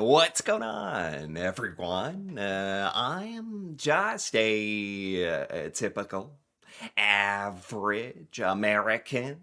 What's going on, everyone? I am just a typical, average American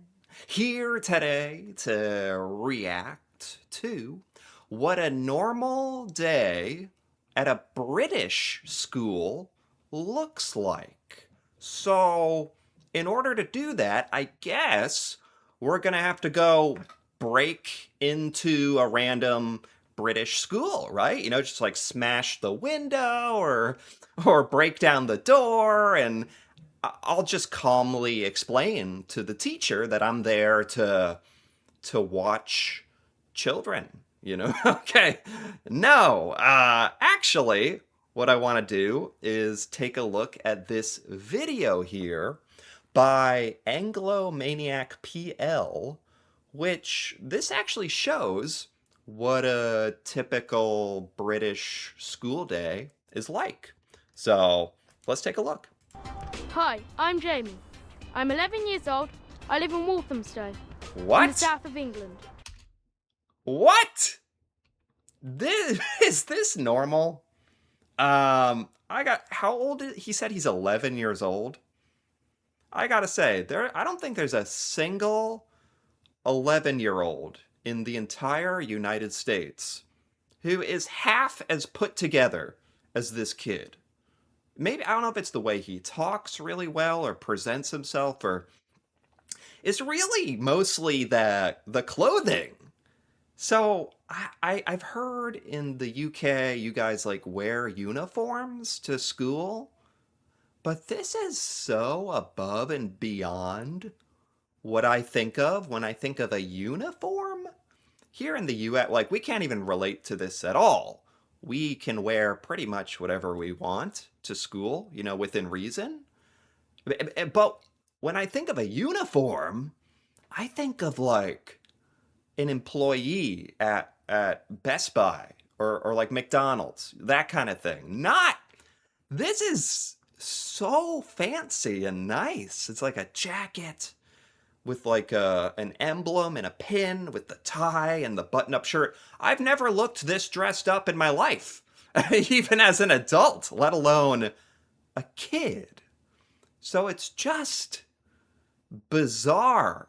here today to react to what a normal day at a British school looks like. So, in order to do that, I guess we're gonna have to go break into a random British school, right? Just like smash the window or break down the door, and I'll just calmly explain to the teacher that I'm there to watch children. Okay. No, actually, what I want to do is take a look at this video here by Anglomaniac PL, which this actually shows what a typical British school day is like. So let's take a look. Hi, I'm Jamie. I'm 11 years old. I live in Walthamstow, in the What? south of England. What? This is this normal? I got how old is he said he's 11 years old. I gotta say, I don't think there's a single 11-year-old in the entire United States who is half as put together as this kid. Maybe I don't know if it's the way he talks really well or presents himself, or it's really mostly the clothing. So I've heard in the UK you guys like wear uniforms to school, but this is so above and beyond what I think of when I think of a uniform. Here in the US, like we can't even relate to this at all. We can wear pretty much whatever we want to school, within reason. But when I think of a uniform, I think of like an employee at Best Buy or like McDonald's, that kind of thing. Not This is so fancy and nice. It's like a jacket with like an emblem and a pin with the tie and the button-up shirt. I've never looked this dressed up in my life, even as an adult, let alone a kid. So it's just bizarre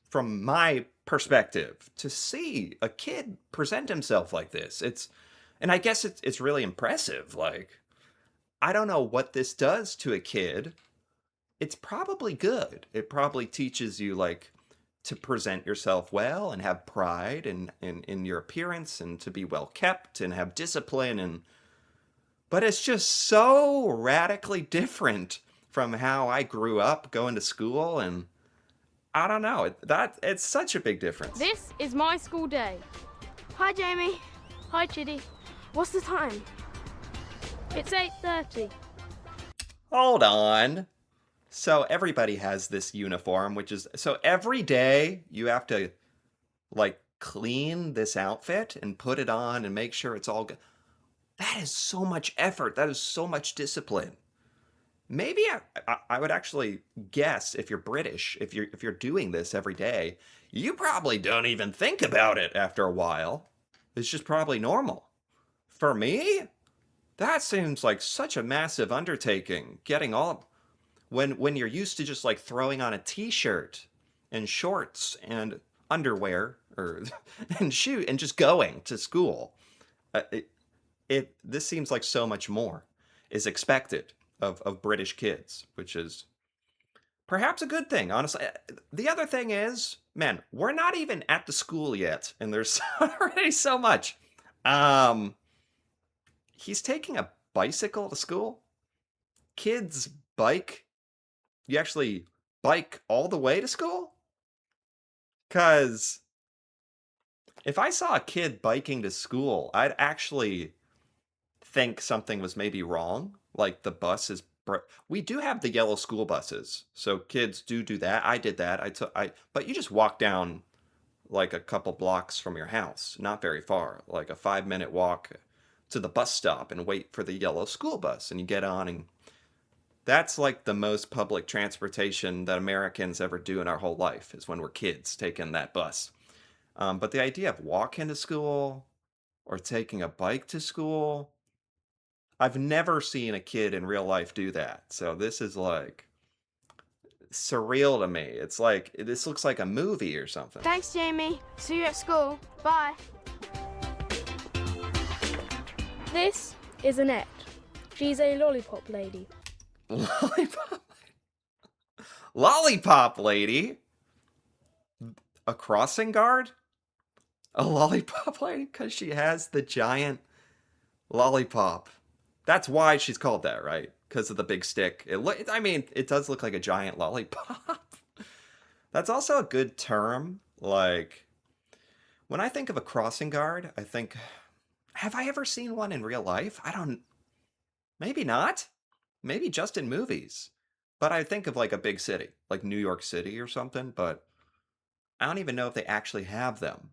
from my perspective to see a kid present himself like this. And I guess it's really impressive. Like, I don't know what this does to a kid. It's probably good. It probably teaches you like to present yourself well and have pride in your appearance and to be well kept and have discipline, and but it's just so radically different from how I grew up going to school, and I don't know. It's such a big difference. This is my school day. Hi, Jamie. Hi, Chiddy. What's the time? It's 8:30. Hold on. So everybody has this uniform, which is so every day you have to like clean this outfit and put it on and make sure it's all good. That is so much effort. That is so much discipline. Maybe I would actually guess if you're British, if you're doing this every day, you probably don't even think about it after a while. It's just probably normal. For me, that seems like such a massive undertaking. Getting all when you're used to just like throwing on a t-shirt and shorts and underwear or and shoe and just going to school. Uh, it, this seems like so much more is expected of British kids, which is perhaps a good thing, honestly. The other thing is, man, we're not even at the school yet, and there's already so much. Um, he's taking a bicycle to school. Kids bike. You actually bike all the way to school? Cause if I saw a kid biking to school, I'd actually think something was maybe wrong. Like the bus is we do have the yellow school buses, so kids do that. I did that. But you just walk down like a couple blocks from your house, not very far, like a 5-minute walk to the bus stop and wait for the yellow school bus, and you get on, and that's like the most public transportation that Americans ever do in our whole life is when we're kids taking that bus. But the idea of walking to school or taking a bike to school. I've never seen a kid in real life do that. So this is like surreal to me. It's like this looks like a movie or something. Thanks, Jamie. See you at school. Bye. This is Annette. She's a lollipop lady. Lollipop. Lollipop lady? A crossing guard? A lollipop lady? Because she has the giant lollipop. That's why she's called that, right? Because of the big stick. I mean, it does look like a giant lollipop. That's also a good term. Like, when I think of a crossing guard, I think, have I ever seen one in real life? Maybe not. Maybe just in movies. But I think of like a big city, like New York City or something, but I don't even know if they actually have them.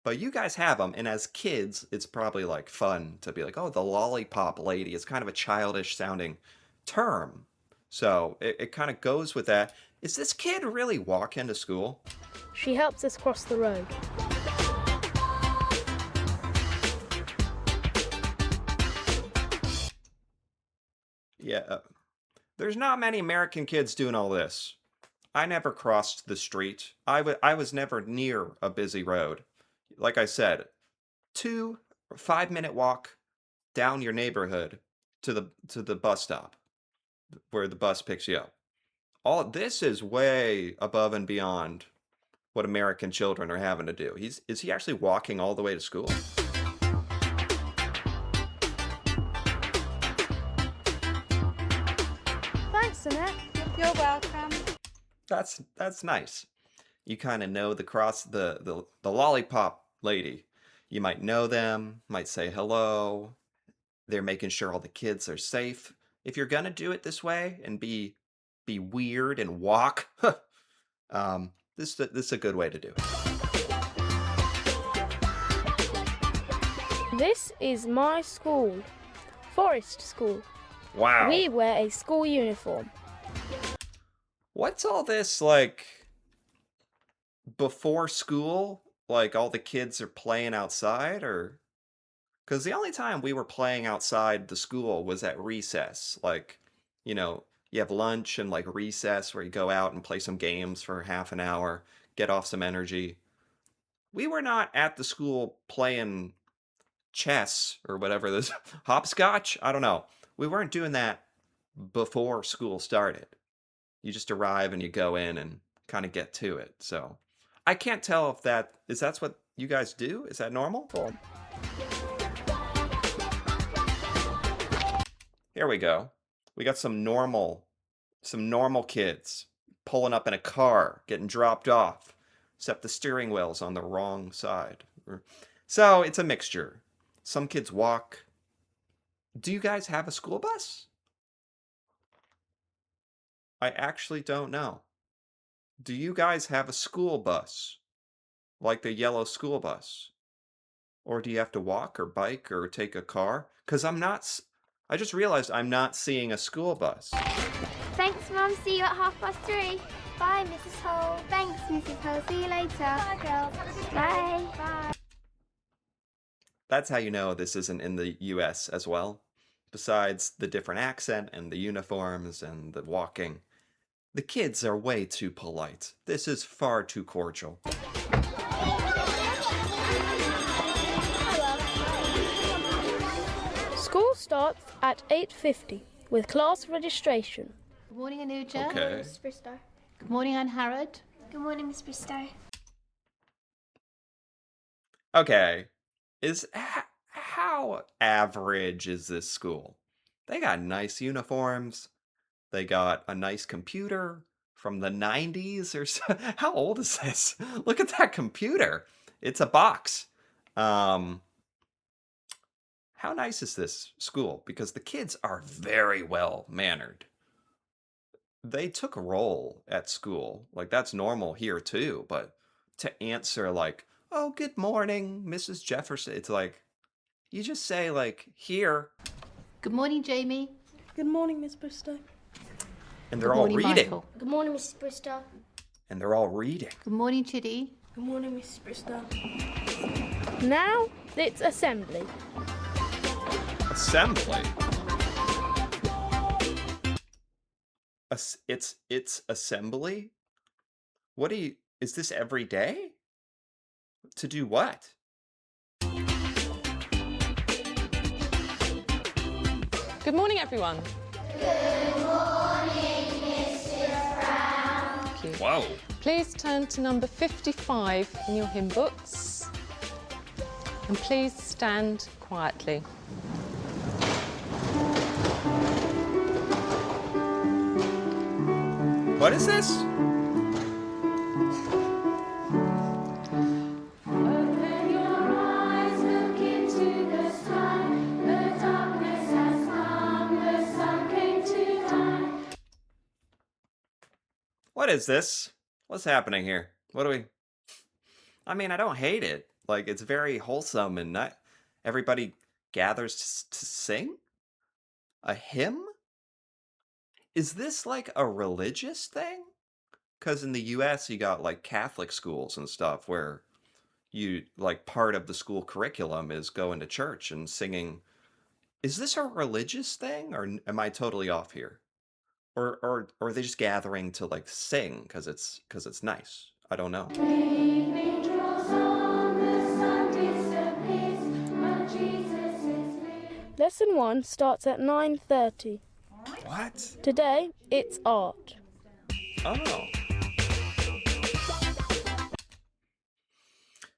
But you guys have them, and as kids, it's probably like fun to be like, oh, the lollipop lady. It's kind of a childish sounding term. So it kind of goes with that. Is this kid really walking to school? She helps us cross the road. Yeah. There's not many American kids doing all this. I never crossed the street. I was never near a busy road. Like I said, 5-minute walk down your neighborhood to the bus stop where the bus picks you up. All this is way above and beyond what American children are having to do. Is he actually walking all the way to school? Thanks, Annette. You're welcome. That's nice. You kind of know the lollipop lady. You might know them, might say hello. They're making sure all the kids are safe. If you're gonna do it this way and be weird and walk, this is a good way to do it. This is my school, Forest School. Wow. We wear a school uniform. What's all this like before school? Like all the kids are playing outside, or because the only time we were playing outside the school was at recess. Like, you have lunch and like recess where you go out and play some games for half an hour, get off some energy. We were not at the school playing chess or whatever this hopscotch. I don't know. We weren't doing that before school started. You just arrive and you go in and kind of get to it. So I can't tell if that's what you guys do. Is that normal? Here we go. We got some normal kids pulling up in a car, getting dropped off, except the steering wheel's on the wrong side. So it's a mixture. Some kids walk. Do you guys have a school bus? I actually don't know. Do you guys have a school bus? Like the yellow school bus? Or do you have to walk or bike or take a car? Because I just realized I'm not seeing a school bus. Thanks, Mum. See you at 3:30. Bye, Mrs. Hole. Thanks, Mrs. Hole. See you later. Bye, girls. Bye. Bye. That's how you know this isn't in the US as well. Besides the different accent and the uniforms and the walking, the kids are way too polite. This is far too cordial. School starts at 8:50 with class registration. Good morning, Anuja. Okay. Mrs. Bristow. Good morning, Anne Harrod. Good morning, Miss Bristow. Okay. How average is this school? They got nice uniforms. They got a nice computer from the 90s or so. How old is this? Look at that computer. It's a box. How nice is this school? Because the kids are very well mannered. They took a roll at school. Like, that's normal here too. But to answer like, oh, good morning, Mrs. Jefferson. It's like, you just say like, here. Good morning, Jamie. Good morning, Miss Bristow. And they're Good all morning, reading. Michael. Good morning, Mrs. Bristow. And they're all reading. Good morning, Chitty. Good morning, Mrs. Bristow. Now It's assembly. Assembly. It's assembly? What do you, is this every day? To do what? Good morning, everyone. Thank you. Whoa. Please turn to number 55 in your hymn books. And please stand quietly. What is this? What is this? What's happening here? What do we... I mean, I don't hate it. Like, it's very wholesome and not... Everybody gathers to sing? A hymn? Is this like a religious thing? Because in the US, you got like Catholic schools and stuff where you, like, part of the school curriculum is going to church and singing. Is this a religious thing, or am I totally off here? Or are they just gathering to like sing because it's nice? I don't know. Lesson 1 starts at 9:30. What? Today, it's art. Oh.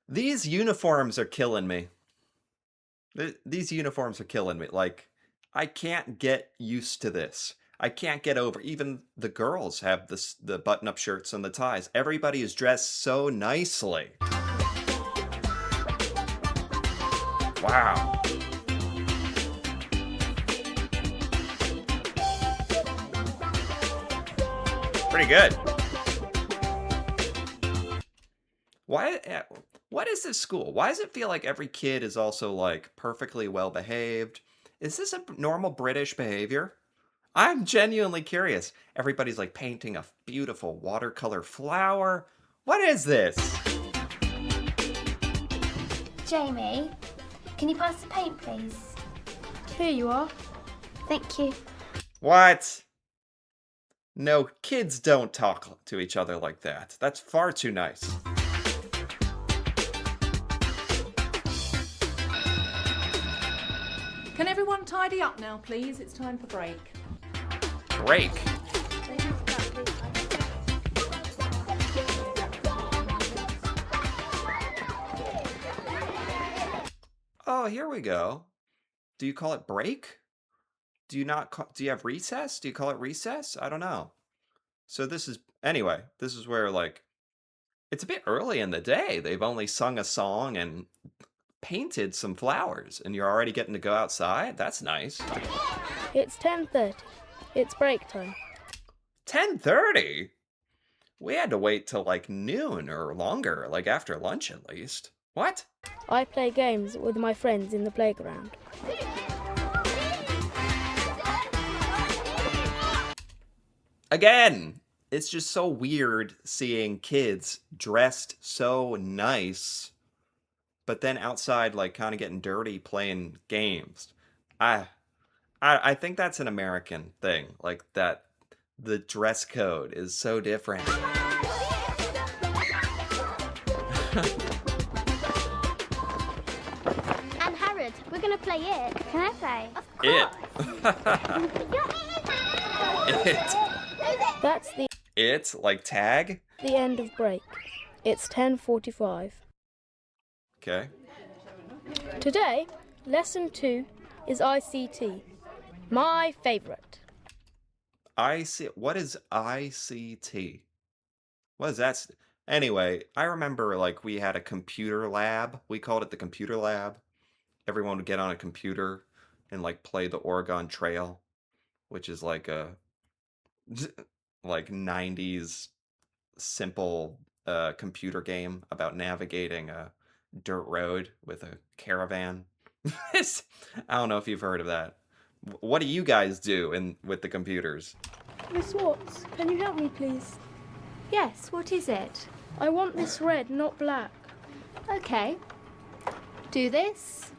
These uniforms are killing me. These uniforms are killing me. Like, I can't get used to this. I can't get over. Even the girls have the button-up shirts and the ties. Everybody is dressed so nicely. Wow. Pretty good. What is this school? Why does it feel like every kid is also like perfectly well behaved? Is this a normal British behavior? I'm genuinely curious. Everybody's like painting a beautiful watercolor flower. What is this? Jamie, can you pass the paint, please? Here you are. Thank you. What? No, kids don't talk to each other like that. That's far too nice. Can everyone tidy up now, please? It's time for break. Break. Oh, here we go. Do you call it break? Do you not do you have recess? Do you call it recess? I don't know. So this is anyway, this is where like it's a bit early in the day. They've only sung a song and painted some flowers and you're already getting to go outside? That's nice. It's 10:30. It's break time. 10:30? We had to wait till like noon or longer, like after lunch at least. What? I play games with my friends in the playground. Again, it's just so weird seeing kids dressed so nice, but then outside like kind of getting dirty playing games. I think that's an American thing, like that the dress code is so different. And Harrod, we're going to play it. Can I play? Of It. You're It. That's It, like tag? the end of break. It's 10:45. Okay. Today, lesson 2 is ICT. My favourite. What is ICT? What is that? Anyway, I remember like we had a computer lab. We called it the computer lab. Everyone would get on a computer and like play the Oregon Trail, which is like a like 90s simple computer game about navigating a dirt road with a caravan. I don't know if you've heard of that. What do you guys do with the computers? Miss Watts, can you help me please? Yes, what is it? I want this red, not black. Okay. Do this.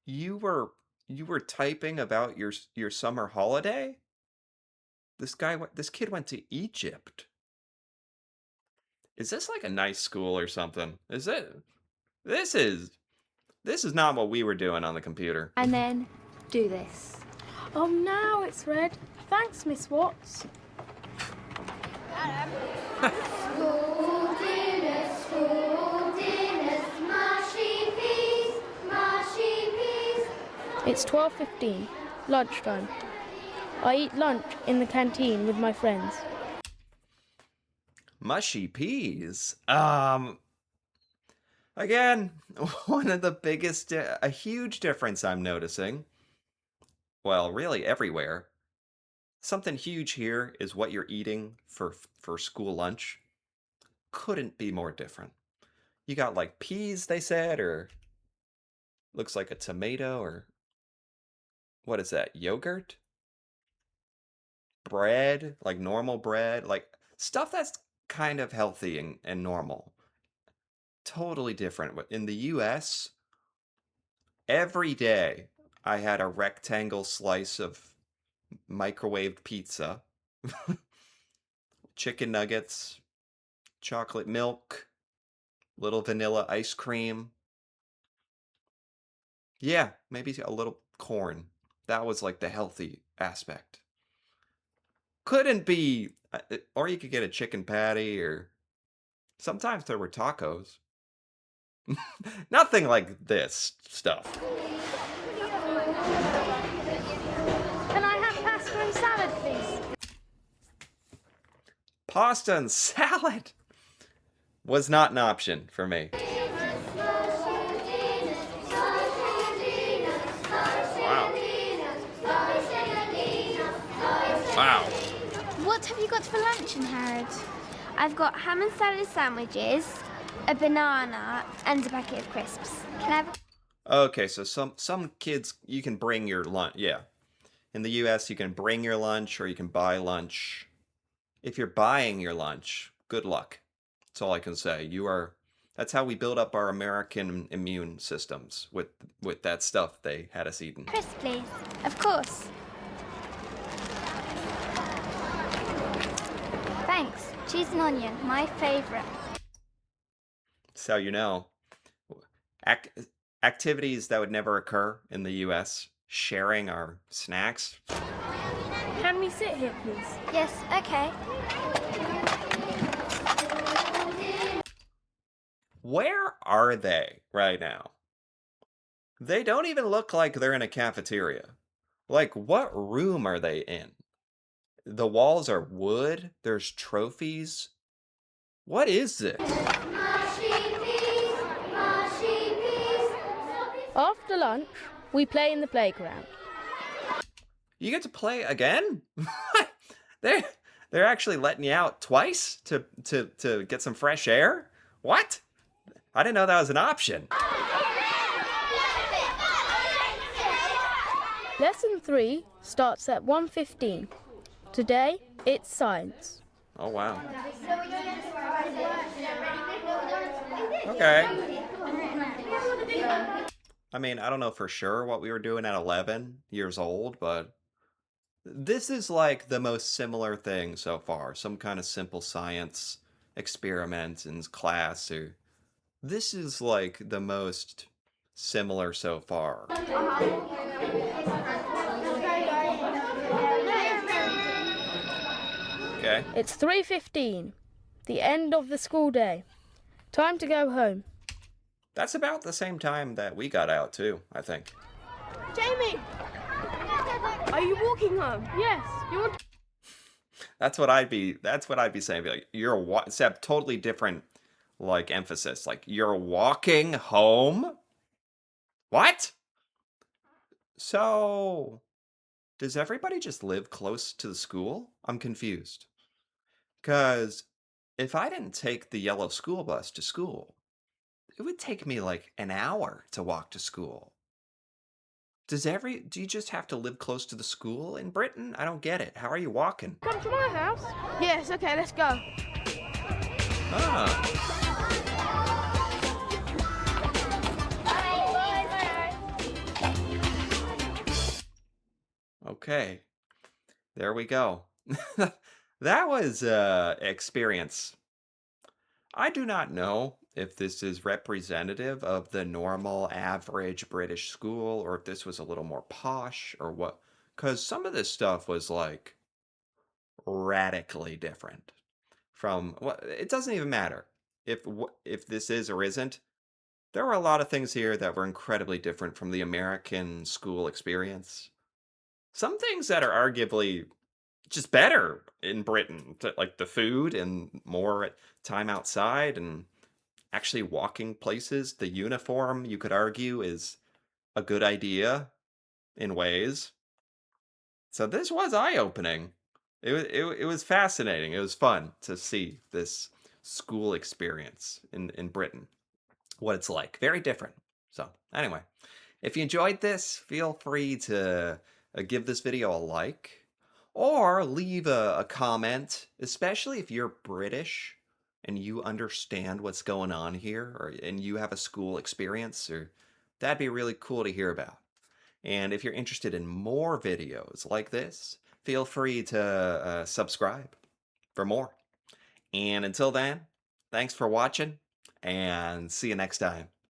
You were typing about your summer holiday? This kid went to Egypt. Is this like a nice school or something? Is it? This is not what we were doing on the computer. And then do this. Oh, now it's red. Thanks, Miss Watts. School dinners, mushy peas, mushy peas. It's 12:15, lunchtime. I eat lunch in the canteen with my friends. Mushy peas. Again, one of the biggest, a huge difference I'm noticing. Well, really everywhere. Something huge here is what you're eating for school lunch. Couldn't be more different. You got like peas, they said, or looks like a tomato, or what is that? Yogurt? Bread, like normal bread, like stuff that's kind of healthy and normal. Totally different. But in the US, every day I had a rectangle slice of microwaved pizza, chicken nuggets, chocolate milk, little vanilla ice cream. Yeah, maybe a little corn. That was like the healthy aspect. Couldn't be, or you could get a chicken patty, or sometimes there were tacos. Nothing like this stuff. Can I have pasta and salad, please? Pasta and salad was not an option for me. Wow. Wow. What have you got for lunch, Harrod? I've got ham and salad sandwiches, a banana, and a packet of crisps. Can I have? Okay, so some kids, you can bring your lunch. Yeah. In the US, you can bring your lunch or you can buy lunch. If you're buying your lunch, good luck. That's all I can say. That's how we build up our American immune systems with that stuff they had us eating. Crisp, please. Of course. Thanks. Cheese and onion, my favourite. That's how you know. Activities that would never occur in the US, sharing our snacks. Can we sit here, please? Yes, okay. Where are they right now? They don't even look like they're in a cafeteria. Like, what room are they in? The walls are wood. There's trophies. What is this? After lunch, we play in the playground. You get to play again? They're actually letting you out twice to get some fresh air? What? I didn't know that was an option. Lesson 3 starts at 1:15. Today, it's science. Oh, wow. Okay. I mean, I don't know for sure what we were doing at 11 years old, but this is like the most similar thing so far. Some kind of simple science experiment in class. Or this is like the most similar so far. Okay. It's 3:15, the end of the school day. Time to go home. That's about the same time that we got out too, I think. Jamie! Are you walking home? Yes. You want That's what I'd be saying. Be like, except totally different like emphasis. Like, you're walking home? What? So, does everybody just live close to the school? I'm confused. Because if I didn't take the yellow school bus to school, it would take me like an hour to walk to school. Do you just have to live close to the school in Britain? I don't get it. How are you walking? come to my house? Yes, okay, let's go. Ah. Okay, there we go. That was experience. I do not know if this is representative of the normal average British school or if this was a little more posh or what. Because some of this stuff was like radically different from what it doesn't even matter if this is or isn't. There were a lot of things here that were incredibly different from the American school experience. Some things that are arguably just better in Britain, like the food and more time outside and actually walking places. The uniform, you could argue, is a good idea in ways. So this was eye-opening. It was fascinating. It was fun to see this school experience in Britain, what it's like. Very different. So anyway, if you enjoyed this, feel free to give this video a like or leave a comment, especially if you're British and you understand what's going on here and you have a school experience, or that'd be really cool to hear about. And if you're interested in more videos like this, feel free to subscribe for more. And until then, thanks for watching and see you next time.